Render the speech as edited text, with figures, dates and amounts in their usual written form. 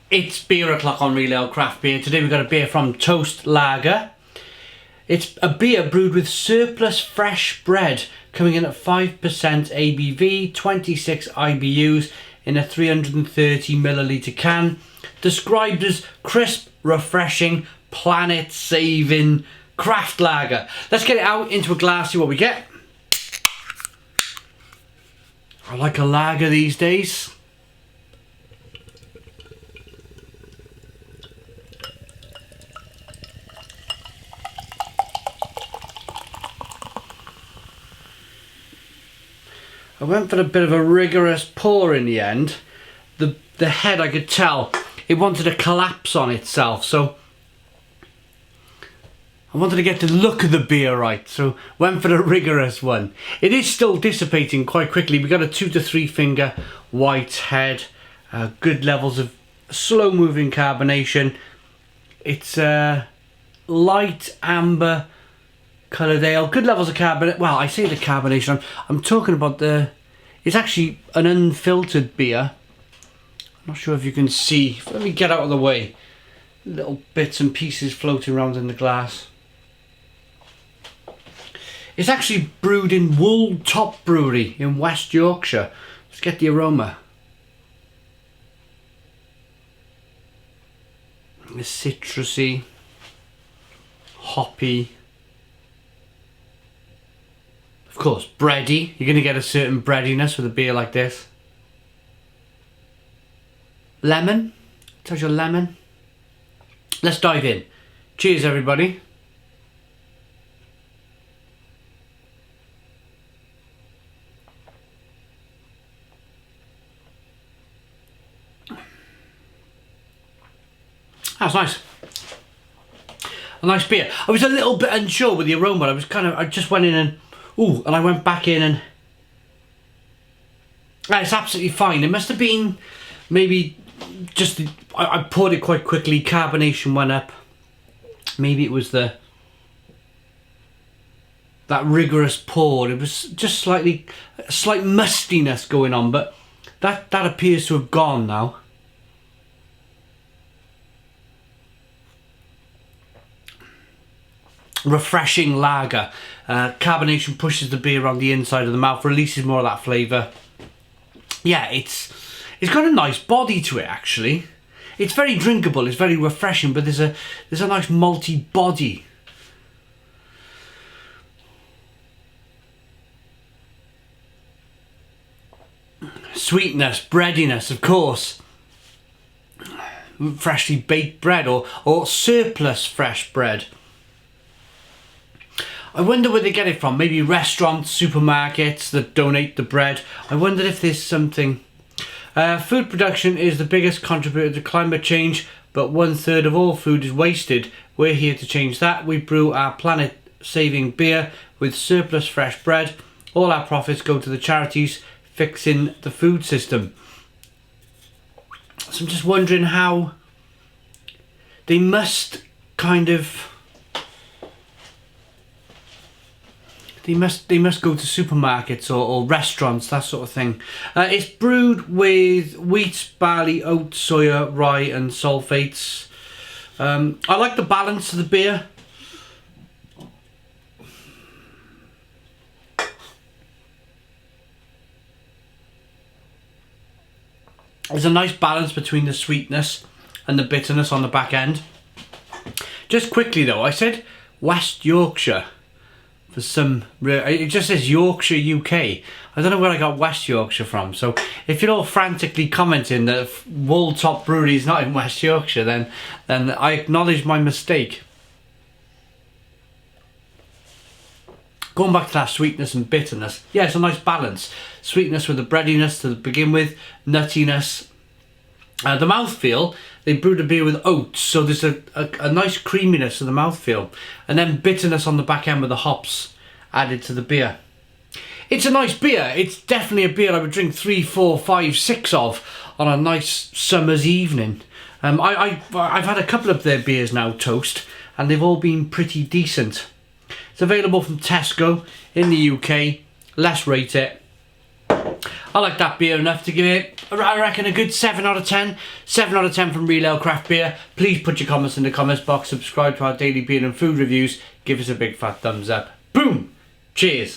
It's beer o'clock on Real Ale Craft Beer. Today we've got a beer from Toast Lager. It's a beer brewed with surplus fresh bread, coming in at 5% ABV, 26 IBUs in a 330ml can. Described as crisp, refreshing, planet-saving craft lager. Let's get it out into a glass, see what we get. I like a lager these days. I went for a bit of a rigorous pour in the end. The head, I could tell, it wanted to collapse on itself, so I wanted to get the look of the beer right, so went for the rigorous one. It is still dissipating quite quickly. We got a 2 to 3 finger white head, good levels of slow moving carbonation. It's light amber coloured ale, good levels of carbonation. Well, I say the carbonation, I'm talking about it's actually an unfiltered beer. I'm not sure if you can see. Let me get out of the way. Little bits and pieces floating around in the glass. It's actually brewed in Wool Top Brewery in West Yorkshire. Let's get the aroma. It's citrusy, hoppy. Of course, bready. You're going to get a certain breadiness with a beer like this. Lemon. Touch of lemon. Let's dive in. Cheers, everybody. That's nice. A nice beer. I was a little bit unsure with the aroma. I just went in and I went back in and it's absolutely fine. It must have been maybe just I poured it quite quickly. Carbonation went up. Maybe it was that rigorous pour. It was just slight mustiness going on, but that appears to have gone now. Refreshing lager. Carbonation pushes the beer on the inside of the mouth, releases more of that flavour. Yeah, it's got a nice body to it actually. It's very drinkable, it's very refreshing, but there's a nice malty body. Sweetness, breadiness, of course. Freshly baked bread or surplus fresh bread. I wonder where they get it from. Maybe restaurants, supermarkets that donate the bread. I wonder if there's something. Food production is the biggest contributor to climate change, but 1/3 of all food is wasted. We're here to change that. We brew our planet-saving beer with surplus fresh bread. All our profits go to the charities fixing the food system. So I'm just wondering how they must kind of. They must go to supermarkets or restaurants, that sort of thing. It's brewed with wheat, barley, oat, soya, rye and sulfates. I like the balance of the beer. There's a nice balance between the sweetness and the bitterness on the back end. Just quickly though, I said West Yorkshire. It just says Yorkshire, UK. I don't know where I got West Yorkshire from. So if you're all frantically commenting that Wool Top Brewery is not in West Yorkshire, then I acknowledge my mistake. Going back to that sweetness and bitterness, yeah, it's a nice balance. Sweetness with the breadiness to begin with, nuttiness. The mouthfeel, they brewed a beer with oats, so there's a nice creaminess to the mouthfeel. And then bitterness on the back end with the hops added to the beer. It's a nice beer. It's definitely a beer I would drink 3, 4, 5, 6 of on a nice summer's evening. I've had a couple of their beers now, Toast, and they've all been pretty decent. It's available from Tesco in the UK. Let's rate it. I like that beer enough to give it, I reckon, a good 7 out of 10. 7 out of 10 from Real Ale Craft Beer. Please put your comments in the comments box, subscribe to our daily beer and food reviews, give us a big fat thumbs up. Boom! Cheers!